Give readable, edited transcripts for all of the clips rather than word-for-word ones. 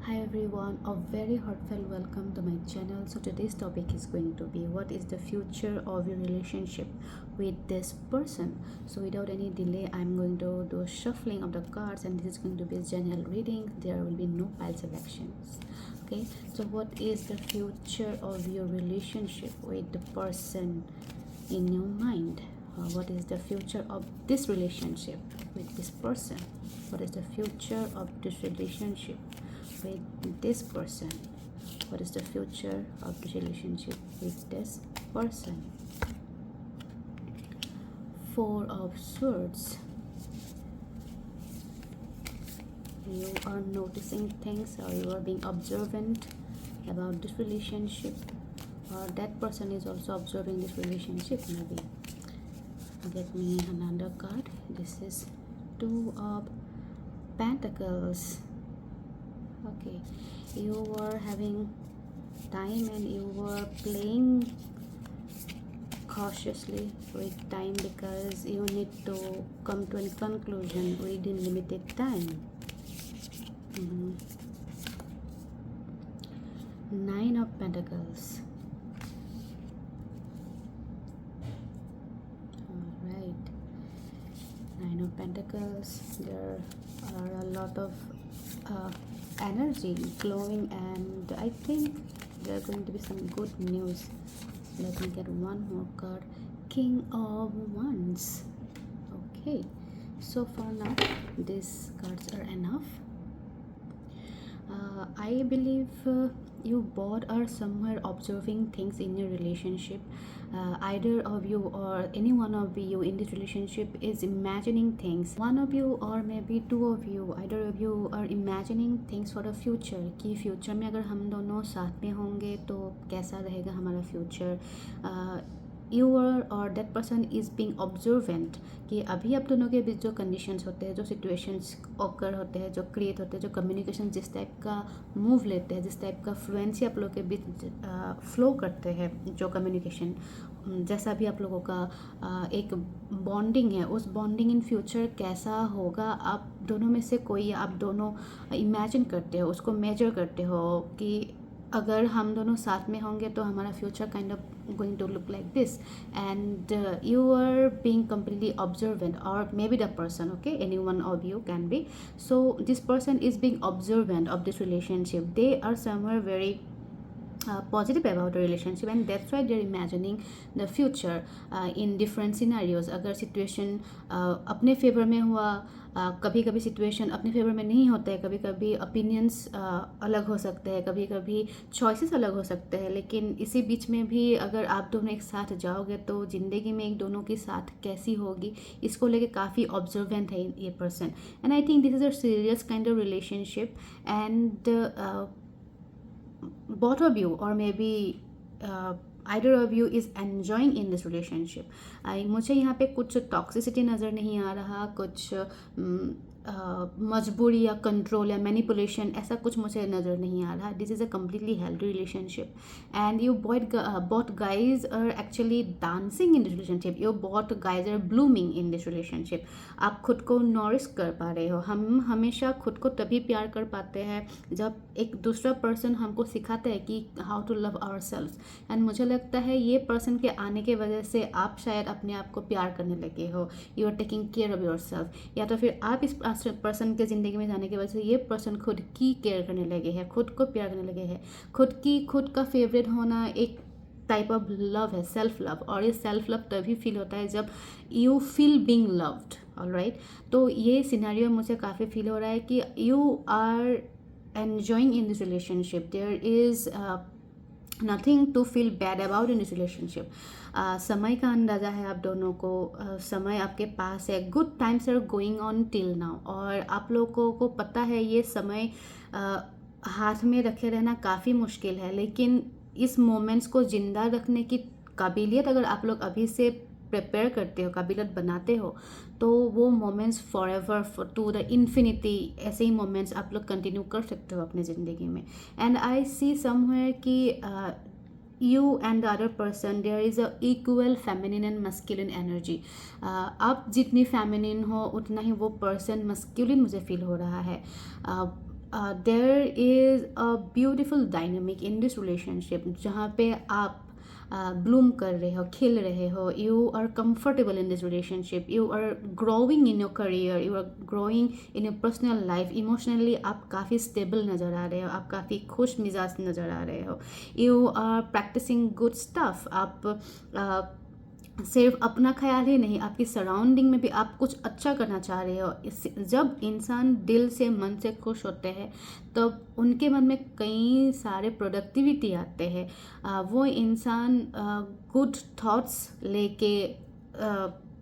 Hi everyone, a very heartfelt welcome to my channel. So today's topic is going to be what is the future of your relationship with this person. So without any delay, I'm going to do shuffling of the cards and this is going to be a general reading. There will be no pile selections. Okay, so what is the future of your relationship with the person in your mind? What is the future of this relationship with this person? What is the future of this relationship with this person? What is the future of the relationship with this person? Four of Swords. You are noticing things, or you are being observant about this relationship, or that person is also observing this relationship. Maybe get me another card. This is Two of Pentacles. Okay, you were having time and you were playing cautiously with time because you need to come to a conclusion within limited time. Nine of Pentacles. Alright, Nine of Pentacles. There are a lot of energy flowing, and I think there are going to be some good news. Let me get one more card. King of Wands. Okay, so far now these cards are enough. I believe you both are somewhere observing things in your relationship. Either of you or any one of you in this relationship is imagining things. One of you or maybe two of you, either of you are imagining things for the future, कि future में अगर हम दोनों साथ में होंगे तो कैसा रहेगा हमारा future. You or that person is being observant कि अभी आप दोनों के बीच जो conditions होते हैं, जो situations occur होते हैं, जो create होते हैं, जो communication जिस टाइप का move लेते हैं, जिस टाइप का fluency आप लोगों के बीच flow करते हैं, जो communication जैसा भी आप लोगों का एक bonding है, उस bonding in future कैसा होगा, आप दोनों में से कोई आप दोनों imagine करते हो, उसको measure करते हो कि अगर हम दोनों साथ में होंगे तो हमारा future kind of going to look like this, and you are being completely observant, or maybe the person, okay, any one of you can be. So this person is being observant of this relationship. They are somewhere very positive about the relationship, and that's why they're imagining the future in different scenarios. अगर situation अपने favour में हुआ, कभी कभी situation अपने favour में नहीं होता है, कभी कभी ओपिनियंस अलग हो सकते हैं, कभी कभी चॉइसेस अलग हो सकते हैं, लेकिन इसी बीच में भी अगर आप दोनों एक साथ जाओगे तो ज़िंदगी में एक दोनों के साथ कैसी होगी, इसको लेके काफ़ी ऑब्जर्वेंट है ये person. And I think this is a serious kind of relationship, and both of you or maybe either of you is enjoying in this relationship. मुझे यहाँ पे कुछ टॉक्सिसिटी नज़र नहीं आ रहा, कुछ मजबूरी या कंट्रोल या मैनिपुलेशन ऐसा कुछ मुझे नज़र नहीं आ रहा. This is a completely healthy relationship, and you both guys are actually dancing in this relationship. You both guys are blooming in this relationship. आप खुद को नॉरिश कर पा रहे हो. हम हमेशा खुद को तभी प्यार कर पाते हैं जब एक दूसरा पर्सन हमको सिखाता है कि how to love our self. And मुझे लगता है ये पर्सन के आने के वजह से आप शायद अपने आप को प्यार करने लगे हो. You are taking care of your self, या तो फिर आप इस पर्सन के ज़िंदगी में जाने की वजह से ये पर्सन खुद की केयर करने लगे हैं, खुद को प्यार करने लगे हैं. खुद का फेवरेट होना एक टाइप ऑफ लव है, सेल्फ लव, और ये सेल्फ लव तभी फील होता है जब you feel being loved. Alright, तो ये सिनेरियो मुझे काफ़ी फील हो रहा है कि you are enjoying in this relationship. There is nothing to feel bad about in this relationship. समय का अंदाज़ा है आप दोनों को, समय आपके पास है. Good times are going on till now, और आप लोगों को पता है ये समय हाथ में रखे रहना काफ़ी मुश्किल है, लेकिन इस मोमेंट्स को ज़िंदा रखने की काबिलियत अगर आप लोग अभी से प्रिपेयर करते हो, काबिलियत बनाते हो, तो वो moments forever to the infinity, ऐसे ही मोमेंट्स आप लोग कंटिन्यू कर सकते हो अपनी ज़िंदगी में. एंड आई सी समवेयर कि you and the other person there is a equal feminine and masculine energy. आप जितनी feminine हो उतना ही वो person masculine मुझे feel हो रहा है. There is a beautiful dynamic in this relationship, जहाँ पे आप ब्लूम कर रहे हो, खिल रहे हो, you are comfortable in this relationship, you are growing in your career, you are growing in your personal life, emotionally आप काफ़ी स्टेबल नज़र आ रहे हो, आप काफ़ी खुश मिजाज नज़र आ रहे हो, you are practising good stuff, आप सिर्फ अपना ख्याल ही नहीं, आपकी सराउंडिंग में भी आप कुछ अच्छा करना चाह रहे हो। जब इंसान दिल से मन से खुश होते हैं तब उनके मन में कई सारे प्रोडक्टिविटी आते हैं। वो इंसान गुड थॉट्स लेके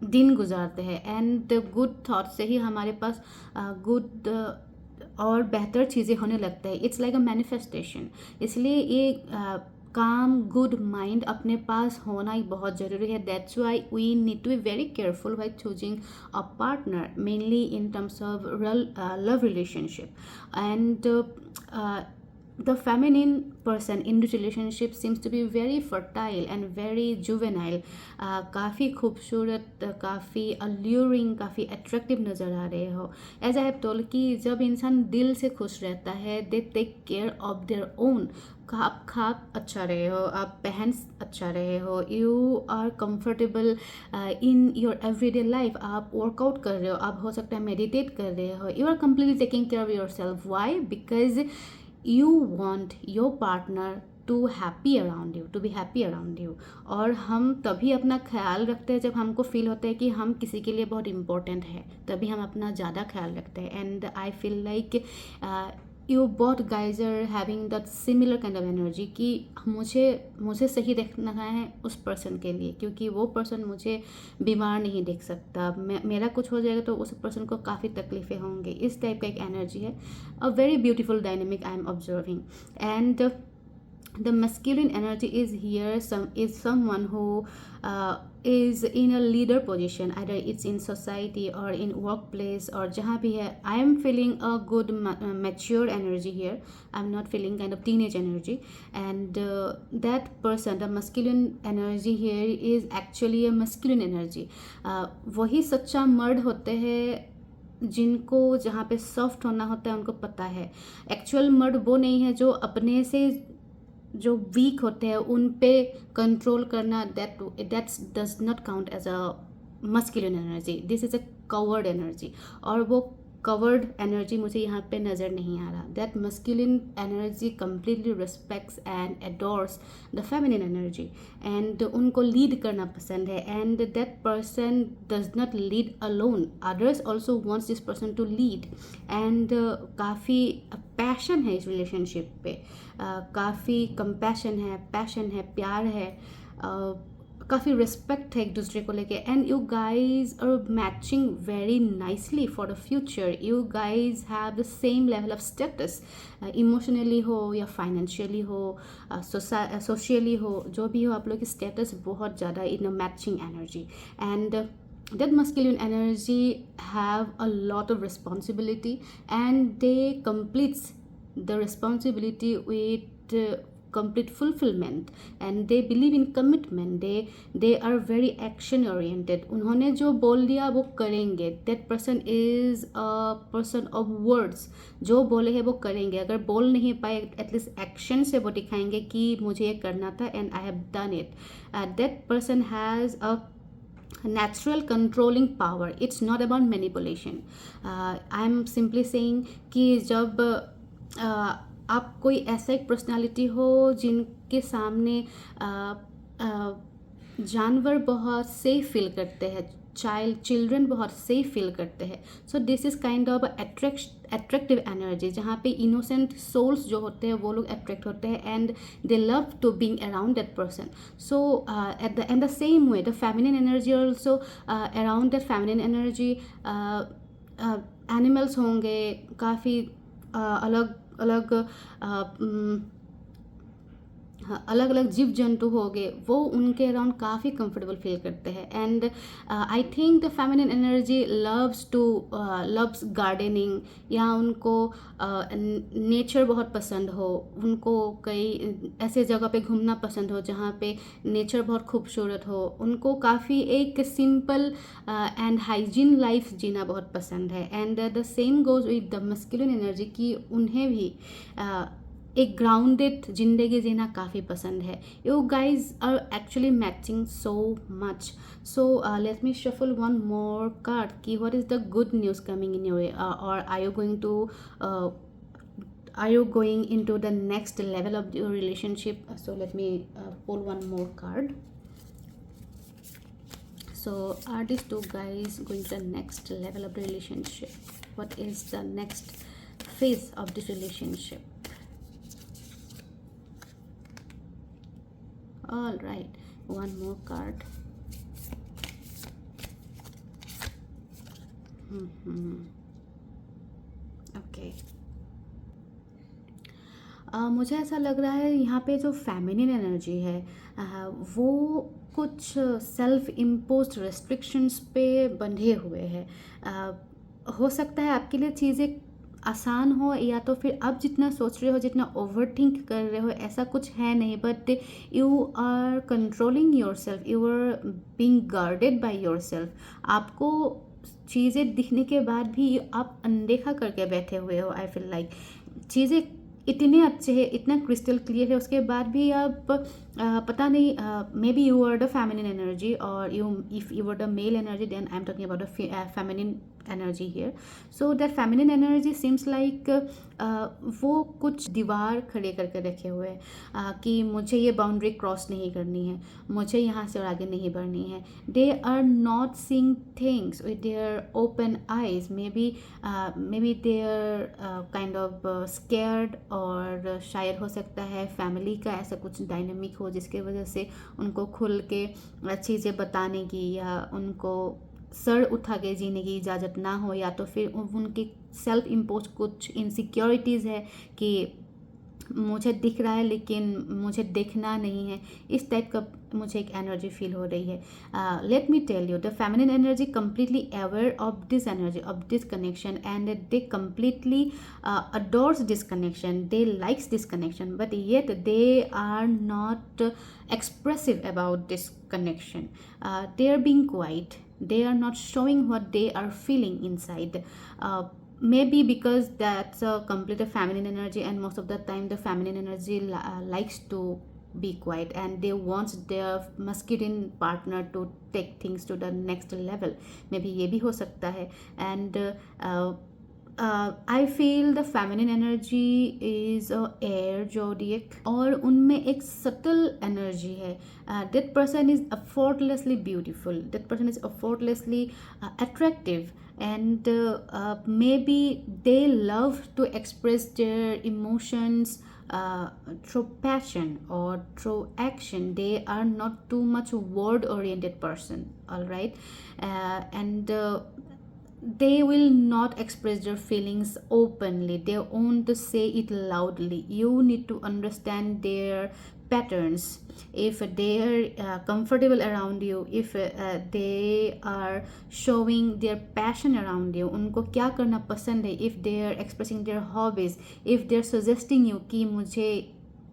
दिन गुजारते हैं, एंड गुड थॉट्स से ही हमारे पास गुड और बेहतर चीज़ें होने लगता है। It's like a manifestation. इसलिए ये काम गुड माइंड अपने पास होना ही बहुत ज़रूरी है। That's why we need to be very careful why choosing a partner, mainly in terms of love relationship. And the feminine person in this relationship seems to be very fertile and very juvenile, काफ़ी खूबसूरत, काफ़ी alluring, काफ़ी attractive नज़र आ रहे हो। As I have told कि जब इंसान दिल से खुश रहता है, they take care of their own. आप खा अच्छा रहे हो, आप पहन अच्छा रहे हो, you are comfortable in your everyday life, आप वर्कआउट कर रहे हो, आप हो सकता है मेडिटेट कर रहे हो, you are completely taking care of yourself. Why? Because you want your partner to happy around you, to be happy around you. और हम तभी अपना ख्याल रखते हैं जब हमको फील होता है कि हम किसी के लिए बहुत इम्पोर्टेंट है, तभी हम अपना ज़्यादा ख्याल रखते हैं। And I feel like you both guys are having that similar kind of energy कि मुझे सही देखना है उस पर्सन के लिए, क्योंकि वो पर्सन मुझे बीमार नहीं देख सकता। मेरा कुछ हो जाएगा तो उस पर्सन को काफ़ी तकलीफ़ें होंगी। इस टाइप का एक एनर्जी है। A very beautiful dynamic I am observing. And the masculine energy is here, is someone who is in a leader position, either it's in society or in workplace or jahan bhi hai. I am feeling a good mature energy here. I'm not feeling kind of teenage energy. And that person, the masculine energy here is actually a masculine energy. वही सच्चा मर्द होते हैं जिनको जहाँ पे soft होना होता है, उनको पता है। एक्चुअल मर्द वो नहीं है जो अपने से जो वीक होते हैं उन पे कंट्रोल करना, that's does not count as a masculine energy. This is a covered energy, और वो कवर्ड एनर्जी मुझे यहाँ पे नज़र नहीं आ रहा। That masculine energy completely respects and adores the feminine energy, and उनको लीड करना पसंद है। And that person does not lead alone, others also wants this person to lead. And काफ़ी पैशन है इस रिलेशनशिप पे, काफ़ी कंपैशन है, पैशन है, प्यार है, काफ़ी रिस्पेक्ट है एक दूसरे को लेके। And you guys are matching very nicely for the future. You guys have the same level of status, emotionally हो या फाइनेंशियली हो, सोशली हो, जो भी हो, आप लोग की स्टेटस बहुत ज़्यादा in a matching energy. And that masculine energy have a lot of responsibility, and they completes the responsibility with complete fulfillment, and they believe in commitment. they are very action oriented. उन्होंने जो बोल दिया वो करेंगे। that person is a person of words, जो बोले है वो करेंगे। अगर बोल नहीं पाए एटलीस्ट एक्शन से वो दिखाएंगे कि मुझे ये करना था and I have done it. That person has a natural controlling power. It's not about manipulation. I'm simply saying कि जब आप कोई ऐसा एक पर्सनालिटी हो जिनके सामने जानवर बहुत सेफ फील करते हैं, चिल्ड्रन बहुत सेफ फील करते हैं। So this is kind of attractive energy, जहाँ पे इनोसेंट सोल्स जो होते हैं वो लोग अट्रैक्ट होते हैं, and they love to being around that person. So at the same way the feminine energy also around that feminine energy animals होंगे, काफ़ी अलग अलग हाँ, अलग अलग जीव जंतु हो गए, वो उनके अराउंड काफ़ी कंफर्टेबल फील करते हैं। And I think the feminine energy loves gardening, या उनको नेचर बहुत पसंद हो, उनको कई ऐसे जगह पे घूमना पसंद हो जहाँ पे नेचर बहुत खूबसूरत हो, उनको काफ़ी एक सिंपल एंड हाइजीन लाइफ जीना बहुत पसंद है। And the same goes with the masculine energy कि उन्हें भी एक ग्राउंडेड जिंदगी जीना काफ़ी पसंद है। You guys are actually matching so much. So let me shuffle one more card कि what is the good news coming in your way, और are you going into the next level of your relationship? So let me pull one more card. So are these two guys going to the next level of the relationship? What is the next phase of this relationship? All right, one more card. Okay. मुझे ऐसा लग रहा है यहाँ पे जो feminine energy है, वो कुछ सेल्फ इम्पोज्ड रेस्ट्रिक्शंस पे बंधे हुए हैं। हो सकता है आपके लिए चीज़ें आसान हो, या तो फिर आप जितना सोच रहे हो, जितना ओवर थिंक कर रहे हो, ऐसा कुछ है नहीं, but you are controlling your self, you are being guarded by your self. आपको चीज़ें दिखने के बाद भी आप अनदेखा करके बैठे हुए हो। आई फील लाइक चीज़ें इतने अच्छे हैं, इतना क्रिस्टल क्लियर है, उसके बाद भी आप पता नहीं, maybe you are the feminine energy, और you if you are the male energy, then I am talking about the feminine energy here. So that feminine energy seems like वो कुछ दीवार खड़े करके रखे हुए हैं कि मुझे ये बाउंड्री क्रॉस नहीं करनी है, मुझे यहाँ से और आगे नहीं बढ़नी है। They are not seeing things with their open eyes, may be they are kind of scared, और शायद हो सकता है फैमिली का ऐसा कुछ डायनामिक हो जिसके वजह से उनको खुल के चीज़ें बताने की या उनको सर उठा के जीने की इजाज़त ना हो, या तो फिर उनकी सेल्फ इम्पोज कुछ इनसिक्योरिटीज़ है कि मुझे दिख रहा है लेकिन मुझे देखना नहीं है। इस टाइप का मुझे एक एनर्जी फील हो रही है। Let me tell you, the feminine energy completely aware of this energy, of this connection, and they completely adores this connection, they likes this connection, but yet they are not expressive about this connection. They are being quiet, they are not showing what they are feeling inside. Maybe because that's a complete feminine energy, and most of the time the feminine energy likes to be quiet, and they want their masculine partner to take things to the next level. Maybe ये भी हो सकता है। And I feel the feminine energy is a air zodiac, और उनमें एक subtle energy है। That person is effortlessly beautiful, that person is effortlessly attractive, and maybe they love to express their emotions through passion or through action. They are not too much word oriented person, all right. And they will not express their feelings openly, they won't say it loudly. You need to understand their patterns. If they are comfortable around you, if they are showing their passion around you, उनको क्या करना पसंद है, if they are expressing their hobbies, if they are suggesting you कि मुझे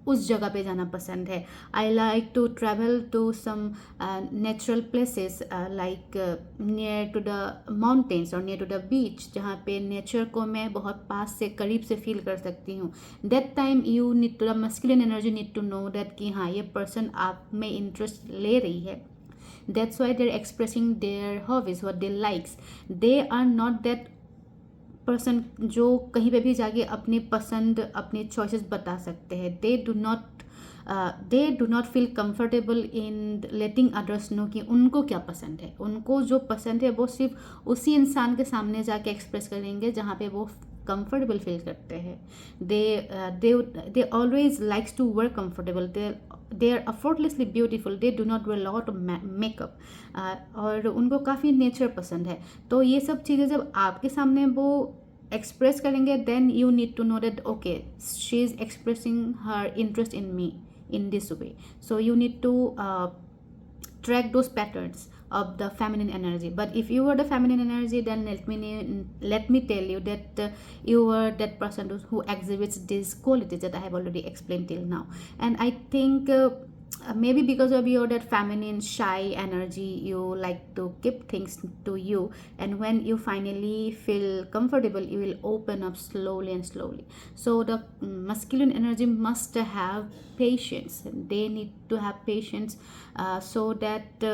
उस जगह पे जाना पसंद है, I like to travel to some natural places like near to the mountains और नियर टू द बीच, जहाँ पे नेचर को मैं बहुत पास से करीब से फील कर सकती हूँ। That time you need to, the masculine energy need to know that कि हाँ ये पर्सन आप में इंटरेस्ट ले रही है। That's why they are expressing their hobbies, what they likes. They are not that person जो कहीं पे भी जाके अपनी पसंद, अपने चॉइसेस बता सकते हैं। They do not feel comfortable in letting others know कि उनको क्या पसंद है। उनको जो पसंद है वो सिर्फ उसी इंसान के सामने जाके एक्सप्रेस करेंगे जहाँ पे वो कंफर्टेबल फील करते हैं। They always likes to work comfortable, they are effortlessly beautiful, they do not wear lot of makeup, और उनको काफ़ी नेचर पसंद है। तो ये सब चीज़ें जब आपके सामने वो एक्सप्रेस करेंगे, then you need to know that okay she is expressing her interest in me, in this way. So you need to track those patterns of the feminine energy. But if you were the feminine energy, then let me tell you that you were that person who exhibits these qualities that I have already explained till now. And I think maybe because of your that feminine shy energy, you like to keep things to you, and when you finally feel comfortable, you will open up slowly and slowly. So the masculine energy must have patience. They need to have patience, so that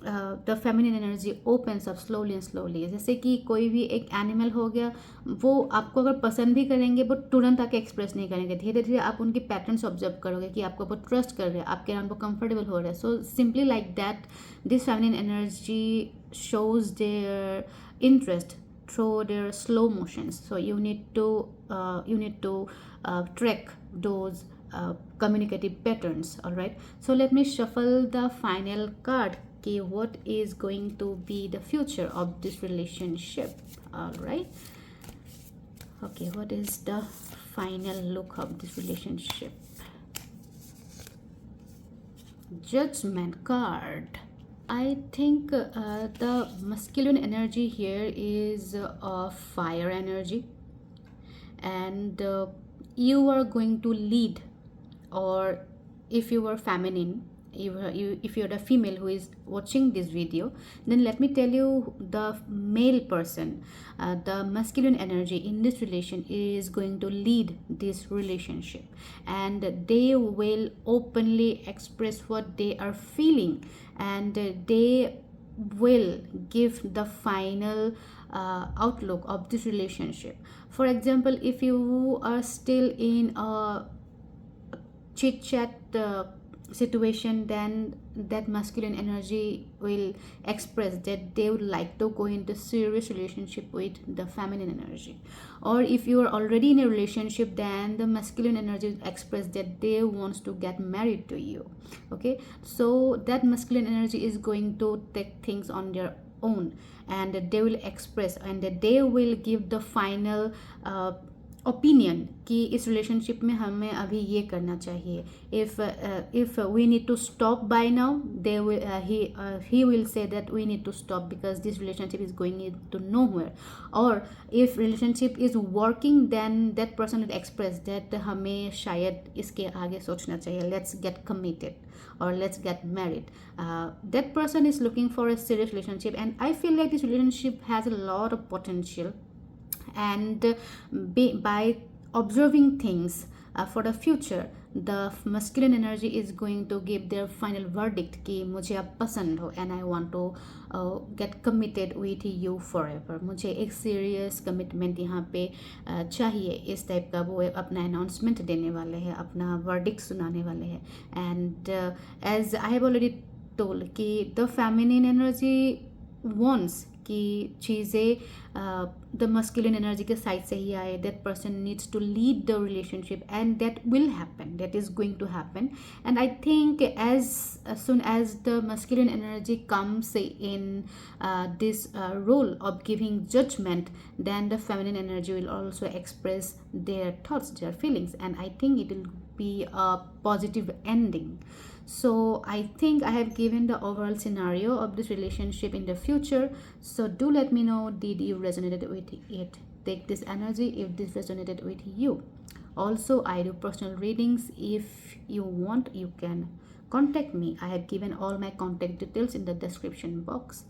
the feminine energy opens up slowly and slowly. जैसे कि कोई भी एक animal हो गया, वो आपको अगर पसंद भी करेंगे वो तुरंत आके एक्सप्रेस नहीं करेंगे. धीरे धीरे आप उनकी पैटर्न्स ऑब्जर्व करोगे कि आपको वो ट्रस्ट कर रहे हैं, आपके नाम को कंफर्टेबल हो रहा है. So simply like that this feminine energy shows their interest through their slow motions. So you need to track those communicative patterns. All right, so let me shuffle the final card. Okay, what is going to be the future of this relationship? All right, okay, what is the final look of this relationship? Judgment card. I think the masculine energy here is of fire energy, and you are going to lead. Or if you are feminine, if you're the female who is watching this video, then let me tell you, the male person, the masculine energy in this relation is going to lead this relationship, and they will openly express what they are feeling, and they will give the final outlook of this relationship. For example, if you are still in a chit chat situation, then that masculine energy will express that they would like to go into serious relationship with the feminine energy. Or if you are already in a relationship, then the masculine energy will express that they wants to get married to you. Okay, so that masculine energy is going to take things on their own, and they will express, and they will give the final opinion कि इस relationship में हमें अभी ये करना चाहिए. If we need to stop by now, they he will say that we need to stop because this relationship is going to nowhere. और if relationship is working, then that person will express that हमें शायद इसके आगे सोचना चाहिए, let's get committed or let's get married. That person is looking for a serious relationship, and I feel like this relationship has a lot of potential. And by observing things for the future, the masculine energy is going to give their final verdict कि मुझे आप पसंद हो, and I want to get committed with you forever. मुझे एक serious commitment यहाँ पे चाहिए. इस टाइप का वो अपना announcement देने वाले हैं, अपना verdict सुनाने वाले हैं. And as I have already told कि the feminine energy wants कि चीज़ें द मस्कुलिन एनर्जी के साइड से ही आए. That person needs to lead the relationship, and that will happen, that is going to happen. And I think as soon as the masculine energy comes in this role of giving judgment, then the feminine energy will also express their thoughts, their feelings, and I think it will be a positive ending. So I think I have given the overall scenario of this relationship in the future. So do let me know, did you resonated with it? Take this energy if this resonated with you. Also, I do personal readings. If you want, you can contact me. I have given all my contact details in the description box.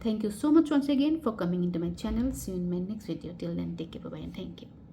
Thank you so much once again for coming into my channel. See you in my next video. Till then, take care, bye bye, and thank you.